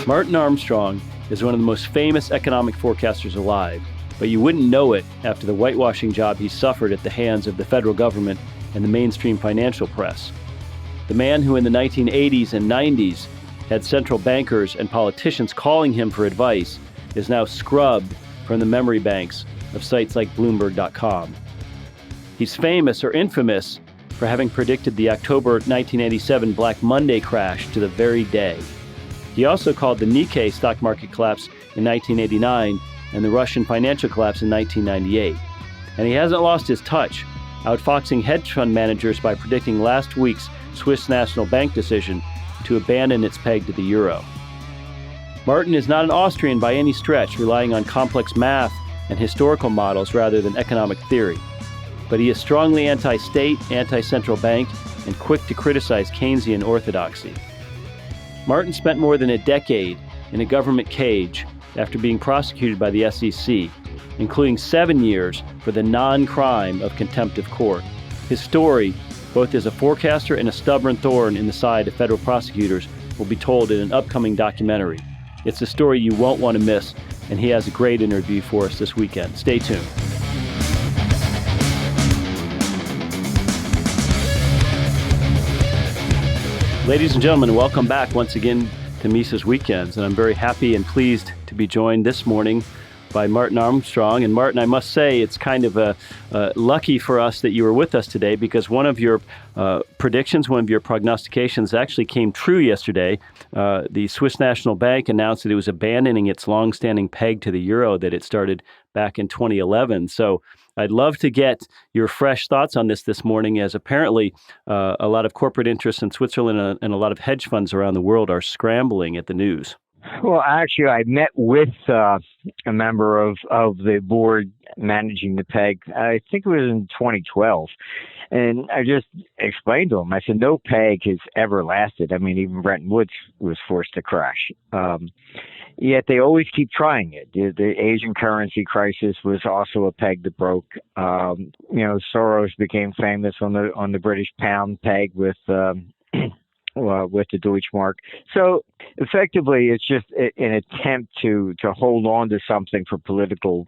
Martin Armstrong is one of the most famous economic forecasters alive, but you wouldn't know it after the whitewashing job he suffered at the hands of the federal government and the mainstream financial press. The man who in the 1980s and 90s had central bankers and politicians calling him for advice is now scrubbed from the memory banks of sites like Bloomberg.com. He's famous or infamous for having predicted the October 1987 Black Monday crash to the very day. He also called the Nikkei stock market collapse in 1989 and the Russian financial collapse in 1998. And he hasn't lost his touch, outfoxing hedge fund managers by predicting last week's Swiss National Bank decision to abandon its peg to the euro. Martin is not an Austrian by any stretch, relying on complex math and historical models rather than economic theory. But he is strongly anti-state, anti-central bank, and quick to criticize Keynesian orthodoxy. Martin spent more than a decade in a government cage after being prosecuted by the SEC, including 7 years for the non-crime of contempt of court. His story, both as a forecaster and a stubborn thorn in the side of federal prosecutors, will be told in an upcoming documentary. It's a story you won't want to miss, and he has a great interview for us this weekend. Stay tuned. Ladies and gentlemen, welcome back once again to Mises Weekends, and I'm very happy and pleased to be joined this morning by Martin Armstrong. And Martin, I must say it's kind of lucky for us that you were with us today, because one of your predictions, one of your prognostications actually came true yesterday. The Swiss National Bank announced that it was abandoning its longstanding peg to the euro that it started back in 2011. So I'd love to get your fresh thoughts on this morning, as apparently a lot of corporate interests in Switzerland and a lot of hedge funds around the world are scrambling at the news. Well, actually, I met with a member of the board managing the peg. I think it was in 2012. And I just explained to him, I said, no peg has ever lasted. I mean, even Bretton Woods was forced to crash. Yet they always keep trying it. The Asian currency crisis was also a peg that broke. Soros became famous on the British pound peg with the Deutschmark. So effectively, it's just an attempt to hold on to something for political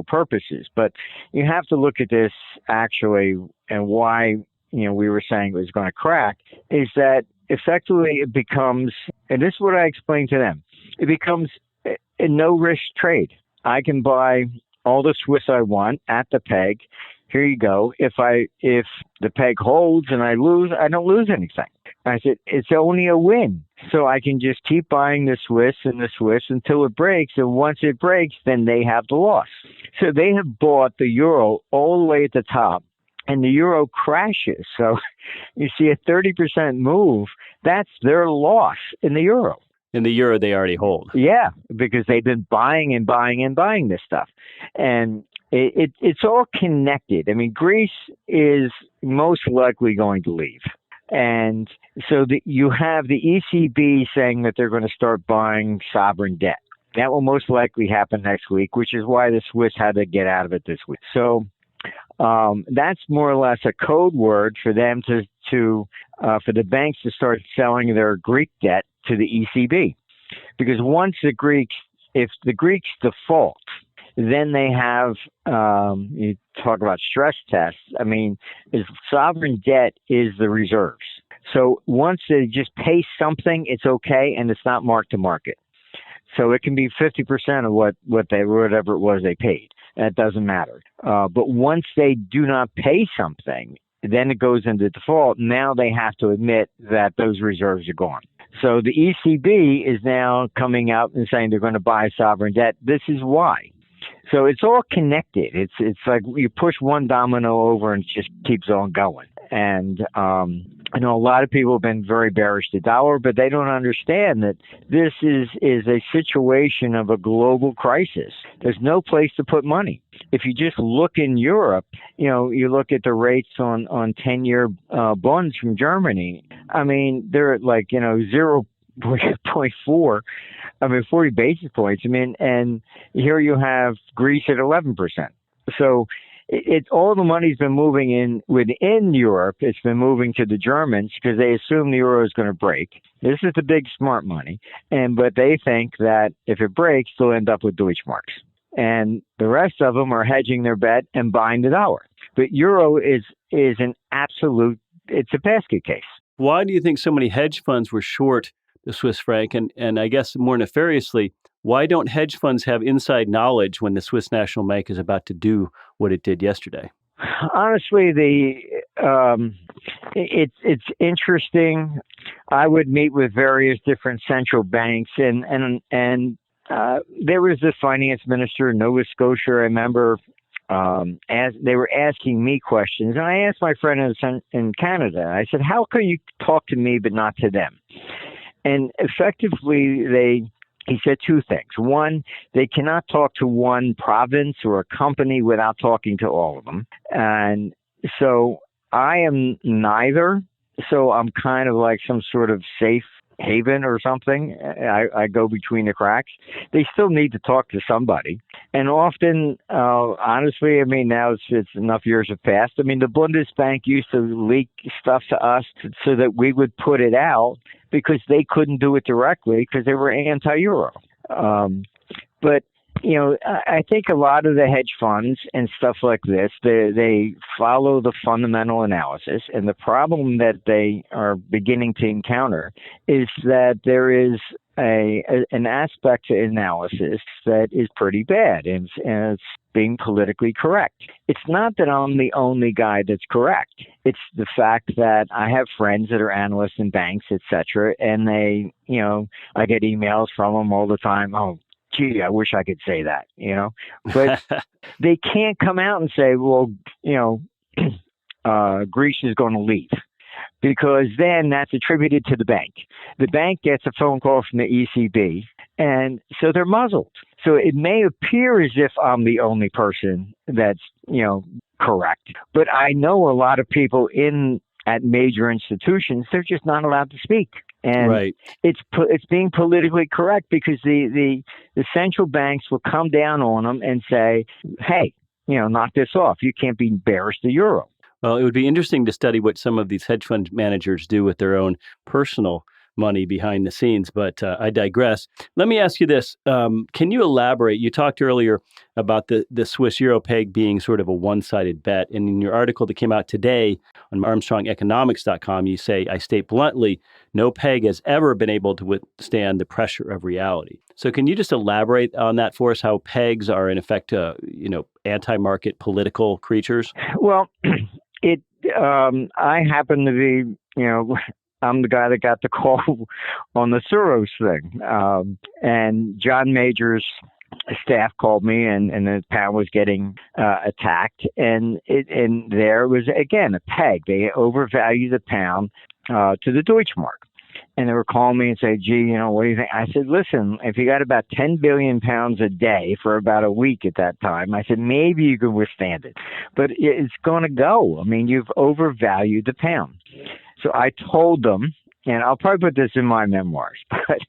purposes. But you have to look at this actually, and why we were saying it was going to crack is that effectively it becomes, and this is what I explained to them, it becomes a no-risk trade. I can buy all the Swiss I want at the peg. Here you go. If the peg holds and I lose, I don't lose anything. I said, it's only a win. So I can just keep buying the Swiss until it breaks. And once it breaks, then they have the loss. So they have bought the euro all the way at the top, and the euro crashes. So you see a 30% move. That's their loss in the euro. In the euro they already hold. Yeah, because they've been buying and buying and buying this stuff. And it's all connected. I mean, Greece is most likely going to leave. And so you have the ECB saying that they're going to start buying sovereign debt. That will most likely happen next week, which is why the Swiss had to get out of it this week. So that's more or less a code word for them for the banks to start selling their Greek debt to the ECB. Because if the Greeks default, then they have, you talk about stress tests. I mean, sovereign debt is the reserves. So once they just pay something, it's okay, and it's not marked to market. So it can be 50% of whatever it was they paid. That doesn't matter. But once they do not pay something, then it goes into default. Now they have to admit that those reserves are gone. So the ECB is now coming out and saying they're going to buy sovereign debt. This is why. So it's all connected. It's like you push one domino over and it just keeps on going. And I know a lot of people have been very bearish to the dollar, but they don't understand that this is a situation of a global crisis. There's no place to put money. If you just look in Europe, you look at the rates on 10-year bonds from Germany. I mean, they're at 0.4. 40 basis points. And here you have Greece at 11%. So all the money's been moving in within Europe. It's been moving to the Germans because they assume the euro is going to break. This is the big smart money, but they think that if it breaks, they'll end up with Deutschmarks, and the rest of them are hedging their bet and buying the dollar. But euro is an absolute. It's a basket case. Why do you think so many hedge funds were short the Swiss franc? And I guess more nefariously, why don't hedge funds have inside knowledge when the Swiss National Bank is about to do what it did yesterday? Honestly, it's interesting. I would meet with various different central banks, and there was the finance minister in Nova Scotia. I remember as they were asking me questions, and I asked my friend in Canada. I said, "How can you talk to me but not to them?" And effectively, he said two things. One, they cannot talk to one province or a company without talking to all of them. And so I am neither. So I'm kind of like some sort of safe haven or something. I go between the cracks. They still need to talk to somebody. And often, honestly, I mean, now it's enough years have passed. I mean, the Bundesbank used to leak stuff to us so that we would put it out because they couldn't do it directly because they were anti-euro. But I think a lot of the hedge funds and stuff like this, they follow the fundamental analysis. And the problem that they are beginning to encounter is that there is an aspect to analysis that is pretty bad, and it's being politically correct. It's not that I'm the only guy that's correct. It's the fact that I have friends that are analysts in banks, et cetera, and they, I get emails from them all the time. Oh, gee, I wish I could say that, but they can't come out and say, well, Greece is going to leave, because then that's attributed to the bank. The bank gets a phone call from the ECB, and so they're muzzled. So it may appear as if I'm the only person that's, correct, but I know a lot of people at major institutions, they're just not allowed to speak. And right. It's being politically correct because the central banks will come down on them and say, hey, knock this off. You can't be bearish the euro. Well, it would be interesting to study what some of these hedge fund managers do with their own personal money behind the scenes, but I digress. Let me ask you this. Can you elaborate? You talked earlier about the Swiss euro peg being sort of a one-sided bet. And in your article that came out today on ArmstrongEconomics.com, you say, I state bluntly, no peg has ever been able to withstand the pressure of reality. So can you just elaborate on that for us, how pegs are in effect, anti-market political creatures? Well, I happen to be, I'm the guy that got the call on the Soros thing. And John Major's staff called me, and the pound was getting attacked. And there was, again, a peg. They overvalued the pound to the Deutschmark. And they were calling me and say, gee, what do you think? I said, listen, if you got about 10 billion pounds a day for about a week at that time, I said, maybe you can withstand it. But it's going to go. I mean, you've overvalued the pound. So I told them, and I'll probably put this in my memoirs, but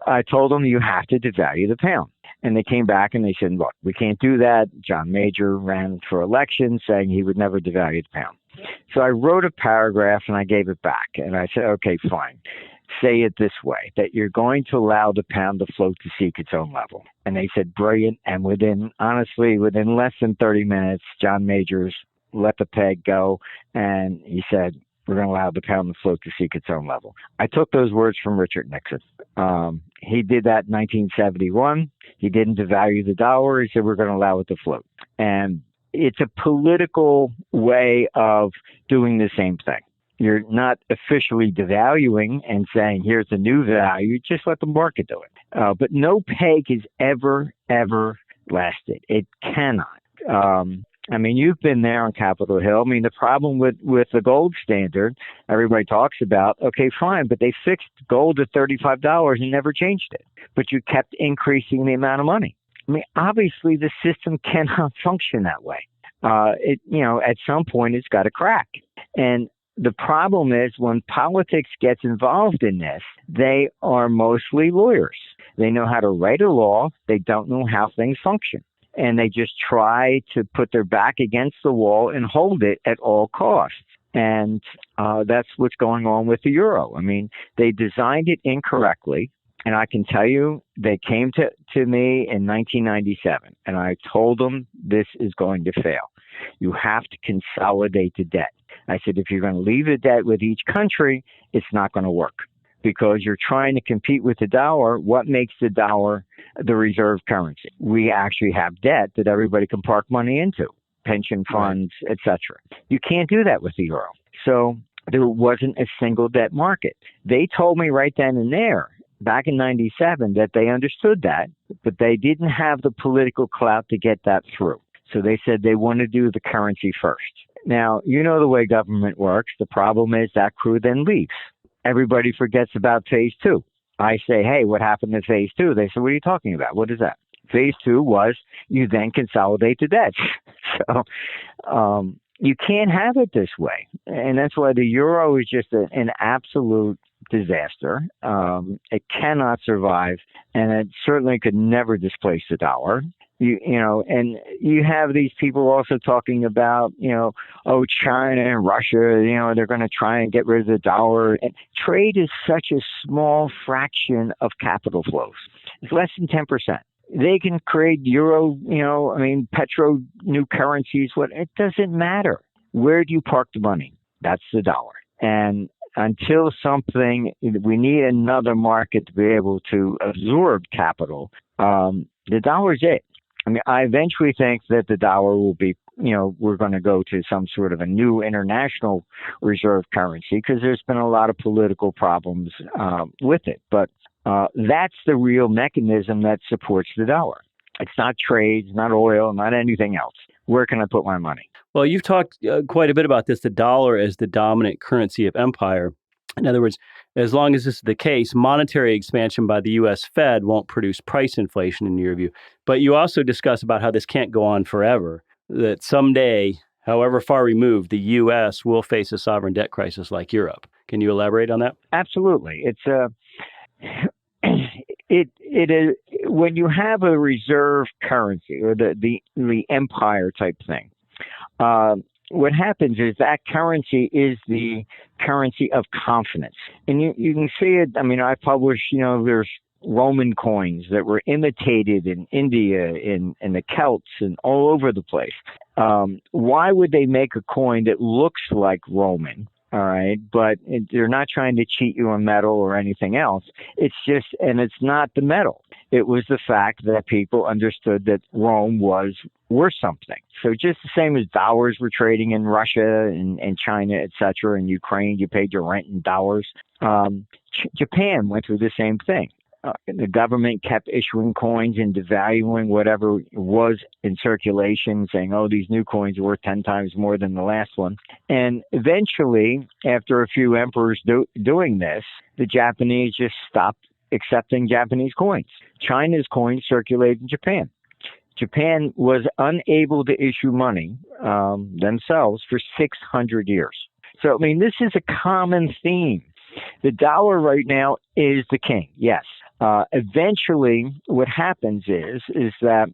I told them you have to devalue the pound. And they came back and they said, look, we can't do that. John Major ran for election saying he would never devalue the pound. So I wrote a paragraph and I gave it back. And I said, okay, fine. Say it this way, that you're going to allow the pound to float to seek its own level. And they said, brilliant. And within less than 30 minutes, John Majors let the peg go. And he said, we're going to allow the pound to float to seek its own level. I took those words from Richard Nixon. He did that in 1971. He didn't devalue the dollar. He said, we're going to allow it to float. And it's a political way of doing the same thing. You're not officially devaluing and saying, here's the new value. Just let the market do it. But no peg has ever lasted. It cannot. I mean, you've been there on Capitol Hill. I mean, the problem with the gold standard, everybody talks about, okay, fine, but they fixed gold at $35 and never changed it. But you kept increasing the amount of money. I mean, obviously the system cannot function that way. At some point it's got to crack. And the problem is when politics gets involved in this, they are mostly lawyers. They know how to write a law. They don't know how things function. and they just try to put their back against the wall and hold it at all costs. And that's what's going on with the euro. I mean, they designed it incorrectly. And I can tell you, they came to me in 1997, and I told them this is going to fail. You have to consolidate the debt. I said, if you're going to leave the debt with each country, it's not going to work because you're trying to compete with the dollar. What makes the dollar the reserve currency? We actually have debt that everybody can park money into, pension funds, right, etc. You can't do that with the euro. So there wasn't a single debt market. They told me right then and there, back in 97, that they understood that, but they didn't have the political clout to get that through. So they said they want to do the currency first. Now, you know the way government works. The problem is that crew then leaves. Everybody forgets about phase two. I say, hey, what happened to phase two? They say, what are you talking about? What is that? Phase two was you then consolidate the debts. So you can't have it this way. And that's why the euro is just an absolute disaster. It cannot survive, and it certainly could never displace the dollar. You know, and you have these people also talking about, oh, China and Russia, they're going to try and get rid of the dollar. And trade is such a small fraction of capital flows. It's less than 10%. They can create euro, petro new currencies. It doesn't matter. Where do you park the money? That's the dollar. And until we need another market to be able to absorb capital, the dollar is it. I mean, I eventually think that the dollar will be, we're going to go to some sort of a new international reserve currency because there's been a lot of political problems with it. But that's the real mechanism that supports the dollar. It's not trade, not oil, not anything else. Where can I put my money? Well, you've talked quite a bit about this, the dollar as the dominant currency of empire. In other words, as long as this is the case, monetary expansion by the U.S. Fed won't produce price inflation in your view. But you also discuss about how this can't go on forever, that someday, however far removed, the U.S. will face a sovereign debt crisis like Europe. Can you elaborate on that? Absolutely. It is when you have a reserve currency or the empire type thing. What happens is that currency is the currency of confidence. And you can see it. I mean, I publish, there's Roman coins that were imitated in India, in the Celts, and all over the place. Why would they make a coin that looks like Roman? All right, but they're not trying to cheat you on metal or anything else. It's not the metal. It was the fact that people understood that Rome was worth something. So just the same as dollars were trading in Russia and China, et cetera, and Ukraine, you paid your rent in dollars. Japan went through the same thing. The government kept issuing coins and devaluing whatever was in circulation, saying, oh, these new coins are worth 10 times more than the last one. And eventually, after a few emperors doing this, the Japanese just stopped accepting Japanese coins. China's coins circulated in Japan. Japan was unable to issue money themselves for 600 years. So, I mean, this is a common theme. The dollar right now is the king, yes. Eventually, what happens is that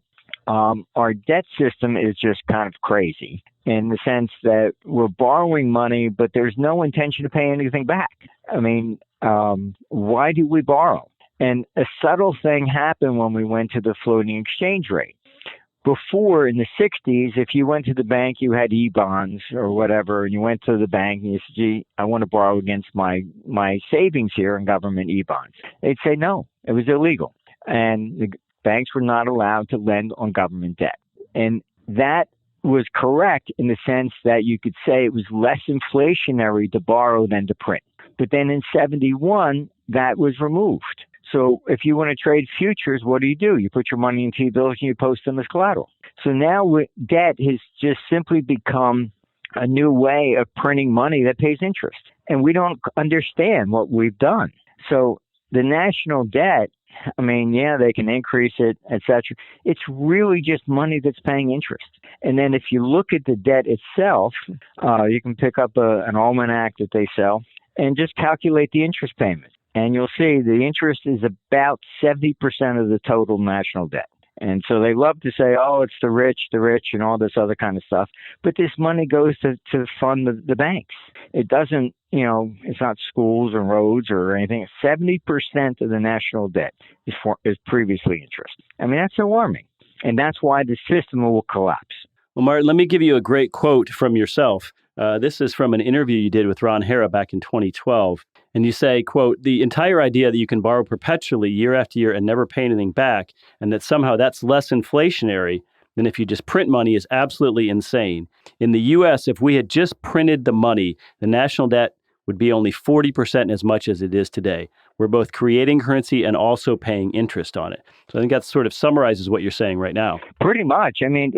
our debt system is just kind of crazy in the sense that we're borrowing money, but there's no intention to pay anything back. I mean, why do we borrow? And a subtle thing happened when we went to the floating exchange rate. Before, in the 60s, if you went to the bank, you had E-bonds or whatever, and you went to the bank and you said, gee, I want to borrow against my savings here in government E-bonds. They'd say no, it was illegal. And the banks were not allowed to lend on government debt. And that was correct in the sense that you could say it was less inflationary to borrow than to print. But then in 71, that was removed. So if you want to trade futures, what do? You put your money in T-bills and you post them as collateral. So now debt has just simply become a new way of printing money that pays interest. And we don't understand what we've done. So the national debt, I mean, yeah, they can increase it, et cetera. It's really just money that's paying interest. And then if you look at the debt itself, you can pick up an almanac that they sell and just calculate the interest payment. And you'll see the interest is about 70% of the total national debt. And so they love to say, oh, it's the rich, and all this other kind of stuff. But this money goes to fund the banks. It doesn't, it's not schools or roads or anything. 70% of the national debt is previously interest. I mean, that's alarming. And that's why the system will collapse. Well, Martin, let me give you a great quote from yourself. This is from an interview you did with Ron Hara back in 2012. And you say, quote, "The entire idea that you can borrow perpetually year after year and never pay anything back, and that somehow that's less inflationary than if you just print money is absolutely insane. In the U.S., if we had just printed the money, the national debt would be only 40% as much as it is today. We're both creating currency and also paying interest on it." So I think that sort of summarizes what you're saying right now. Pretty much. I mean,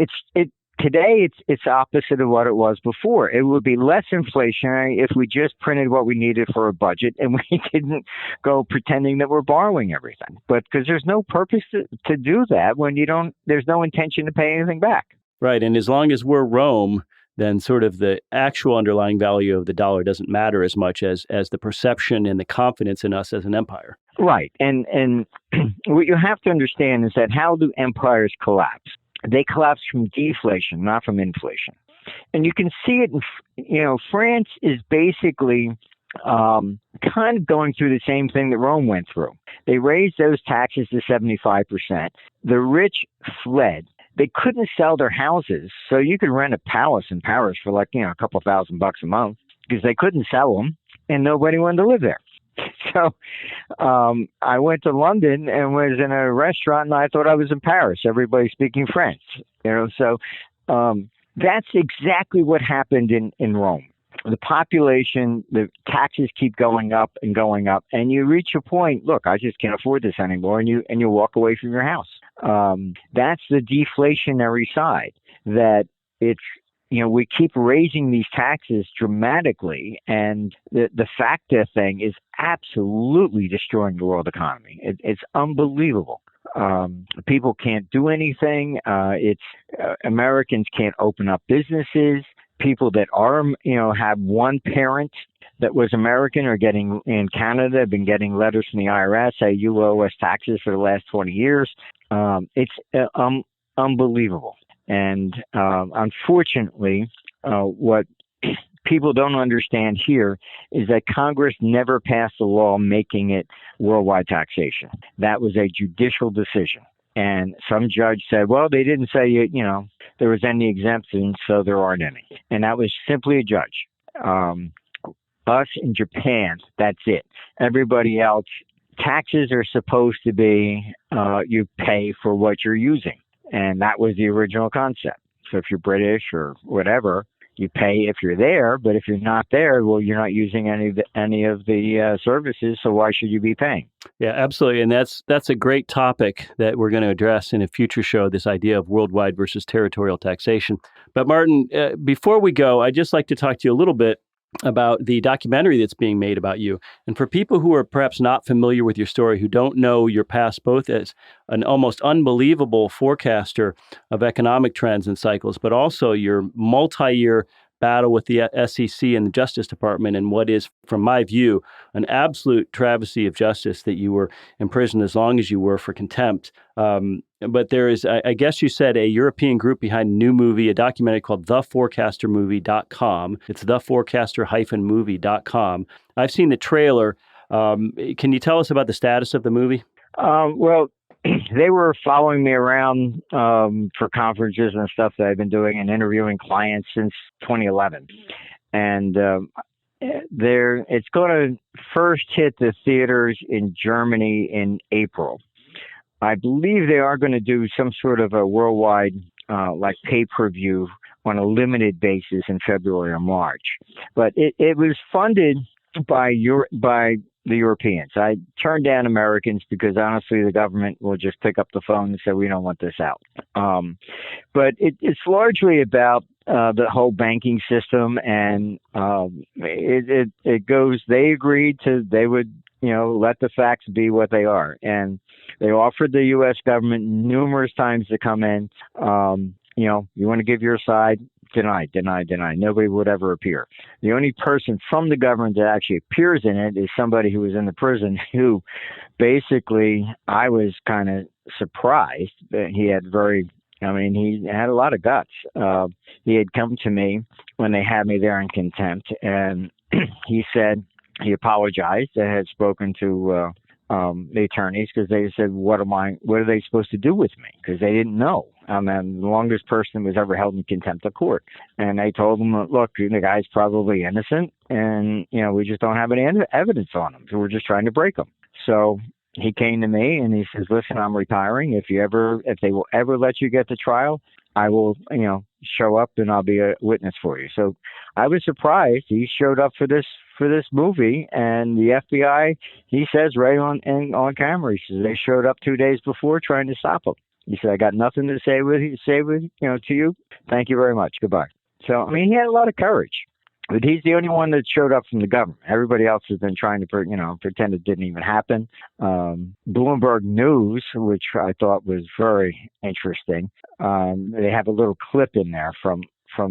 today it's opposite of what it was before. It would be less inflationary if we just printed what we needed for a budget and we didn't go pretending that we're borrowing everything. But because there's no purpose to do that when there's no intention to pay anything back. Right. And as long as we're Rome, then sort of the actual underlying value of the dollar doesn't matter as much as the perception and the confidence in us as an empire. Right. And what you have to understand is that how do empires collapse? They collapse from deflation, not from inflation. And you can see it in, France is basically kind of going through the same thing that Rome went through. They raised those taxes to 75%. The rich fled. They couldn't sell their houses, so you could rent a palace in Paris for a couple $1,000 a month because they couldn't sell them, and nobody wanted to live there. So I went to London and was in a restaurant, and I thought I was in Paris. Everybody speaking French, So that's exactly what happened in Rome. The population, the taxes keep going up, and you reach a point. Look, I just can't afford this anymore, and you walk away from your house. That's the deflationary side. That it's we keep raising these taxes dramatically, and the FATCA thing is absolutely destroying the world economy. It's unbelievable. People can't do anything. Americans can't open up businesses. People that are, have one parent that was American or getting in Canada have been getting letters from the IRS say you owe us taxes for the last 20 years. It's unbelievable. And unfortunately, what people don't understand here is that Congress never passed a law making it worldwide taxation. That was a judicial decision. And some judge said, well, they didn't say, there was any exemptions, so there aren't any. And that was simply a judge. Us in Japan, that's it. Everybody else, taxes are supposed to be you pay for what you're using. And that was the original concept. So if you're British or whatever, you pay if you're there. But if you're not there, well, you're not using any of the services. So why should you be paying? Yeah, absolutely. And that's a great topic that we're going to address in a future show, this idea of worldwide versus territorial taxation. But Martin, before we go, I'd just like to talk to you a little bit about the documentary that's being made about you. And for people who are perhaps not familiar with your story, who don't know your past both as an almost unbelievable forecaster of economic trends and cycles, but also your multi-year battle with the SEC and the Justice Department, and what is, from my view, an absolute travesty of justice that you were imprisoned as long as you were for contempt. But there is, I guess you said, a European group behind a new movie, a documentary called theforecastermovie.com. It's theforecaster-movie.com. I've seen the trailer. Can you tell us about the status of the movie? Well, they were following me around for conferences and stuff that I've been doing and interviewing clients since 2011. And it's going to first hit the theaters in Germany in April. I believe they are going to do some sort of a worldwide like pay-per-view on a limited basis in February or March. But it was funded by the Europeans. I turned down Americans because honestly, the government will just pick up the phone and say, we don't want this out. But it's largely about the whole banking system, and it goes, they agreed they would, let the facts be what they are. And they offered the U.S. government numerous times to come in. You want to give your side, deny. Nobody would ever appear. The only person from the government that actually appears in it is somebody who was in the prison who basically, I was kind of surprised that he had he had a lot of guts. He had come to me when they had me there in contempt, and he said he apologized. I had spoken to the attorneys because they said, what are they supposed to do with me? Because they didn't know. I'm the longest person was ever held in contempt of court. And I told them, look, the guy's probably innocent, and, we just don't have any evidence on him. So we're just trying to break him. So he came to me and he says, listen, I'm retiring. If they will ever let you get to trial, I will, show up and I'll be a witness for you. So I was surprised. He showed up for this movie, and the FBI, he says right on camera, he says they showed up 2 days before trying to stop him. He said, I got nothing to say to you. Thank you very much. Goodbye. So, he had a lot of courage. But he's the only one that showed up from the government. Everybody else has been trying to, pretend it didn't even happen. Bloomberg News, which I thought was very interesting. They have a little clip in there from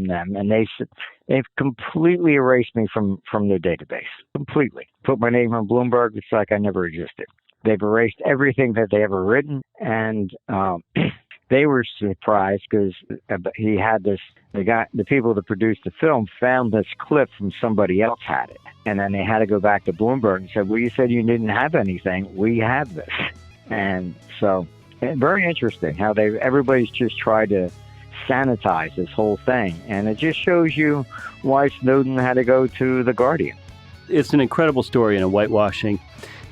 them, and they've completely erased me from their database. Completely. Put my name on Bloomberg. It's like I never existed. They've erased everything that they ever written, and they were surprised because he had this. The people that produced the film found this clip from somebody else had it, and then they had to go back to Bloomberg and said, "Well, you said you didn't have anything. We have this." And so, very interesting how everybody's just tried to sanitize this whole thing, and it just shows you why Snowden had to go to The Guardian. It's an incredible story and a whitewashing.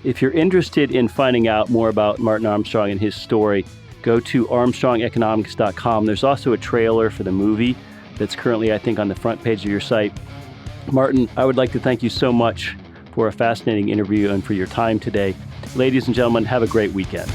If you're interested in finding out more about Martin Armstrong and his story, go to armstrongeconomics.com. There's also a trailer for the movie that's currently, I think, on the front page of your site. Martin, I would like to thank you so much for a fascinating interview and for your time today. Ladies and gentlemen, have a great weekend.